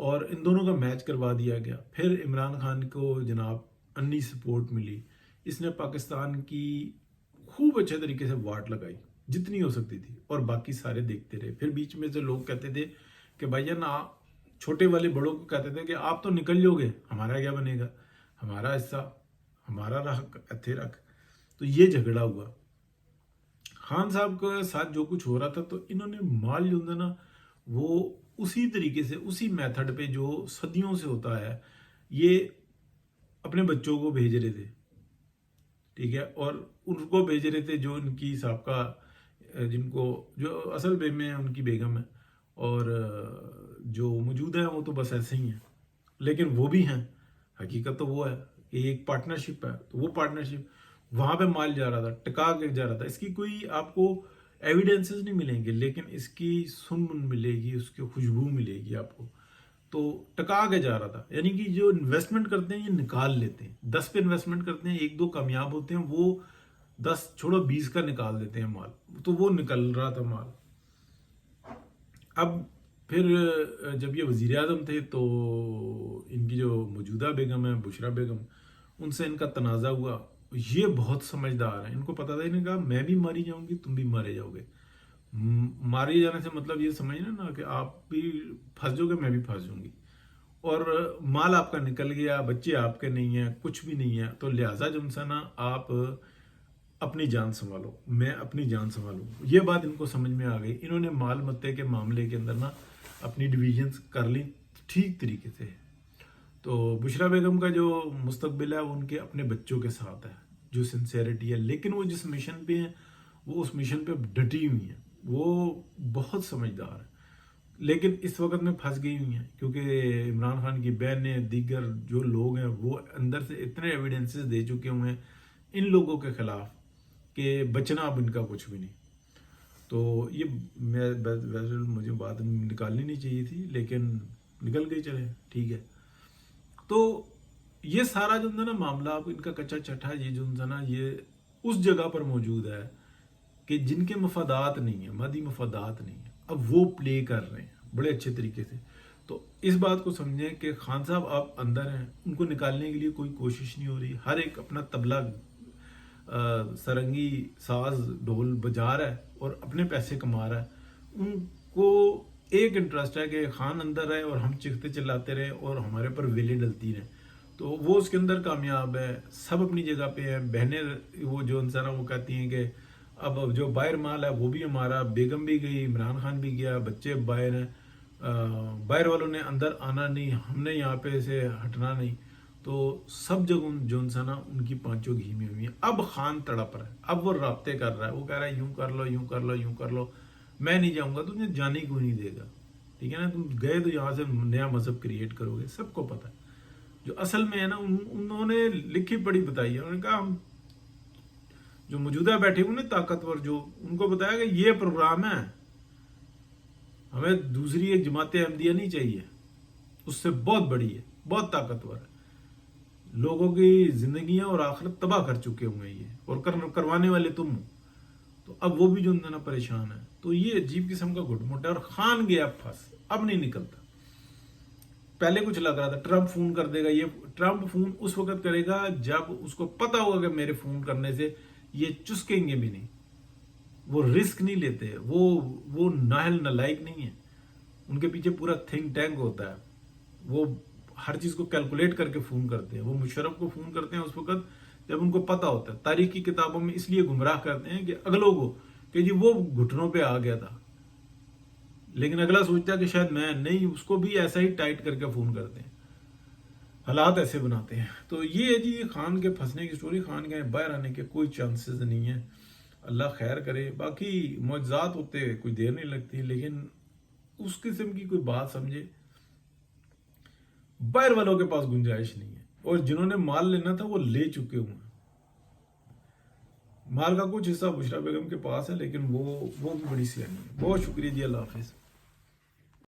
اور ان دونوں کا میچ کروا دیا گیا. پھر عمران خان کو جناب انی سپورٹ ملی. اس نے پاکستان کی خوب اچھے طریقے سے واٹ لگائی جتنی ہو سکتی تھی, اور باقی سارے دیکھتے رہے. پھر بیچ میں سے لوگ کہتے تھے کہ بھائی جان, چھوٹے والے بڑوں کو کہتے تھے کہ آپ تو نکل جاؤ گے, ہمارا کیا بنے گا, ہمارا حصہ ہمارا رکھ اتھے رکھ. تو یہ جھگڑا ہوا. خان صاحب کے ساتھ جو کچھ ہو رہا تھا, تو انہوں نے مال جو ہے نا وہ اسی طریقے سے, اسی میتھڈ پہ جو صدیوں سے ہوتا ہے, یہ اپنے بچوں کو بھیج رہے تھے. ٹھیک ہے, اور ان کو بھیج رہے تھے جو ان کی سابقہ, جن کو جو اصل بے میں ان کی بیگم ہے, اور جو موجود ہیں وہ تو بس ایسے ہی ہیں, لیکن وہ بھی ہیں. حقیقت تو وہ ہے کہ ایک پارٹنرشپ ہے, تو وہ پارٹنرشپ وہاں پہ مال جا رہا تھا, ٹکا کے جا رہا تھا. اس کی کوئی آپ کو ایویڈنسز نہیں ملیں گے, لیکن اس کی سنن ملے گی, اس کی خوشبو ملے گی آپ کو. تو ٹکا کے جا رہا تھا. یعنی کہ جو انویسٹمنٹ کرتے ہیں یہ نکال لیتے ہیں. 10 پہ انویسٹمنٹ کرتے ہیں, 1-2 کامیاب ہوتے ہیں, وہ 10 چھوڑو 20 کا نکال دیتے ہیں مال. تو وہ نکل رہا تھا مال. اب پھر جب یہ وزیر اعظم تھے تو ان کی جو موجودہ بیگم ہے بشرا بیگم, ان سے ان کا تنازع ہوا. یہ بہت سمجھدار ہیں, ان کو پتا تھا, انہوں نے کہا میں بھی ماری جاؤں گی, تم بھی مارے جاؤ گے. مارے جانے سے مطلب یہ سمجھنا نا کہ آپ بھی پھنس جاؤ گے, میں بھی پھنس جاؤں گی, اور مال آپ کا نکل گیا, بچے آپ کے نہیں ہیں, کچھ بھی نہیں ہے. تو لہٰذا جو سا نا آپ اپنی جان سنبھالو, میں اپنی جان سنبھالوں. یہ بات ان کو سمجھ میں آ گئی. انہوں نے مال متے کے معاملے کے اندر نا اپنی ڈویژنز کر لی ٹھیک طریقے سے. تو بشرا بیگم کا جو مستقبل ہے وہ ان کے اپنے بچوں کے ساتھ ہے, جو سنسیئرٹی ہے. لیکن وہ جس مشن پہ ہیں وہ اس مشن پہ ڈٹی ہوئی ہیں. وہ بہت سمجھدار ہے, لیکن اس وقت میں پھنس گئی ہوئی ہیں, کیونکہ عمران خان کی بہنیں, دیگر جو لوگ ہیں وہ اندر سے اتنے ایویڈنسز دے چکے ہوئے ہیں ان لوگوں کے خلاف کہ بچنا اب ان کا کچھ بھی نہیں. تو یہ ویسے مجھے بات نکالنی نہیں چاہیے تھی, لیکن نکل گئی, چلے ٹھیک ہے. تو یہ سارا جو ہے نا معاملہ, اب ان کا کچا چٹھا یہ جو ہے نا یہ اس جگہ پر موجود ہے کہ جن کے مفادات نہیں ہیں, مادی مفادات نہیں ہیں, اب وہ پلے کر رہے ہیں بڑے اچھے طریقے سے. تو اس بات کو سمجھیں کہ خان صاحب آپ اندر ہیں, ان کو نکالنے کے لیے کوئی کوشش نہیں ہو رہی. ہر ایک اپنا طبلہ, سرنگی, ساز, ڈھول بجا رہا ہے اور اپنے پیسے کما رہا ہے. ان کو ایک انٹرسٹ ہے کہ خان اندر رہے اور ہم چیختے چلاتے رہے اور ہمارے پر ویلیں ڈلتی رہیں. تو وہ اس کے اندر کامیاب ہے. سب اپنی جگہ پہ ہیں. بہنیں وہ جو انسان وہ کہتی ہیں کہ اب جو باہر مال ہے وہ بھی ہمارا, بیگم بھی گئی, عمران خان بھی گیا, بچے باہر ہیں, باہر والوں نے اندر آنا نہیں, ہم نے یہاں پہ سے ہٹنا نہیں. تو سب جگہ جو انسان ان کی پانچوں گھیمی ہوئی ہیں. اب خان تڑپ رہا ہے, اب وہ رابطے کر رہا ہے, وہ کہہ رہا ہے یوں کر لو, یوں کر لو, یوں کر لو, میں نہیں جاؤں گا, تمہیں جانے کو نہیں دے گا. ٹھیک ہے نا, تم گئے تو یہاں سے نیا مذہب کریٹ کرو گے. سب کو پتہ ہے جو اصل میں ہے نا, انہوں نے لکھی پڑھی بتائی ہے. انہوں نے کہا ہم جو موجودہ بیٹھے ہوئے نا طاقتور, جو ان کو بتایا کہ یہ پروگرام ہے, ہمیں دوسری ایک جماعت احمدیہ نہیں چاہیے, اس سے بہت بڑی ہے, بہت طاقتور ہے, لوگوں کی زندگیاں اور آخرت تباہ کر چکے ہوئے یہ, اور کروانے والے تم ہو. تو اب وہ بھی جو نا پریشان ہے. تو یہ عجیب قسم کا گھٹ مٹ ہے, اور خان گیا پھنس, اب نہیں نکلتا. پہلے کچھ لگ رہا تھا ٹرمپ فون کر دے گا. یہ ٹرمپ فون اس وقت کرے گا جب اس کو پتا ہوگا کہ میرے فون کرنے سے یہ چسکیں گے بھی نہیں. وہ رسک نہیں لیتے, وہ نااہل نالائق نہیں ہے. ان کے پیچھے پورا تھنک ٹینک ہوتا ہے. وہ ہر چیز کو کیلکولیٹ کر کے فون کرتے ہیں. وہ مشرف کو فون کرتے ہیں اس وقت جب ان کو پتا ہوتا ہے. تاریخ کی کتابوں میں اس لیے گمراہ کرتے ہیں کہ اگلوں کو کہ جی وہ گھٹنوں پہ آ گیا تھا, لیکن اگلا سوچتا ہے کہ شاید میں نہیں, اس کو بھی ایسا ہی ٹائٹ کر کے فون کرتے ہیں. حالات ایسے بناتے ہیں. تو یہ ہے جی خان کے پھنسنے کی سٹوری. خان کے باہر آنے کے کوئی چانسز نہیں ہیں. اللہ خیر کرے. باقی معجزات ہوتے کوئی دیر نہیں لگتی, لیکن اس قسم کی کوئی بات سمجھے باہر والوں کے پاس گنجائش نہیں ہے. اور جنہوں نے مال لینا تھا وہ لے چکے ہوئے ہیں. مال کا کچھ حصہ بشرا بیگم کے پاس ہے, لیکن وہ بھی بڑی سیانی ہے. بہت شکریہ جی, اللہ حافظ.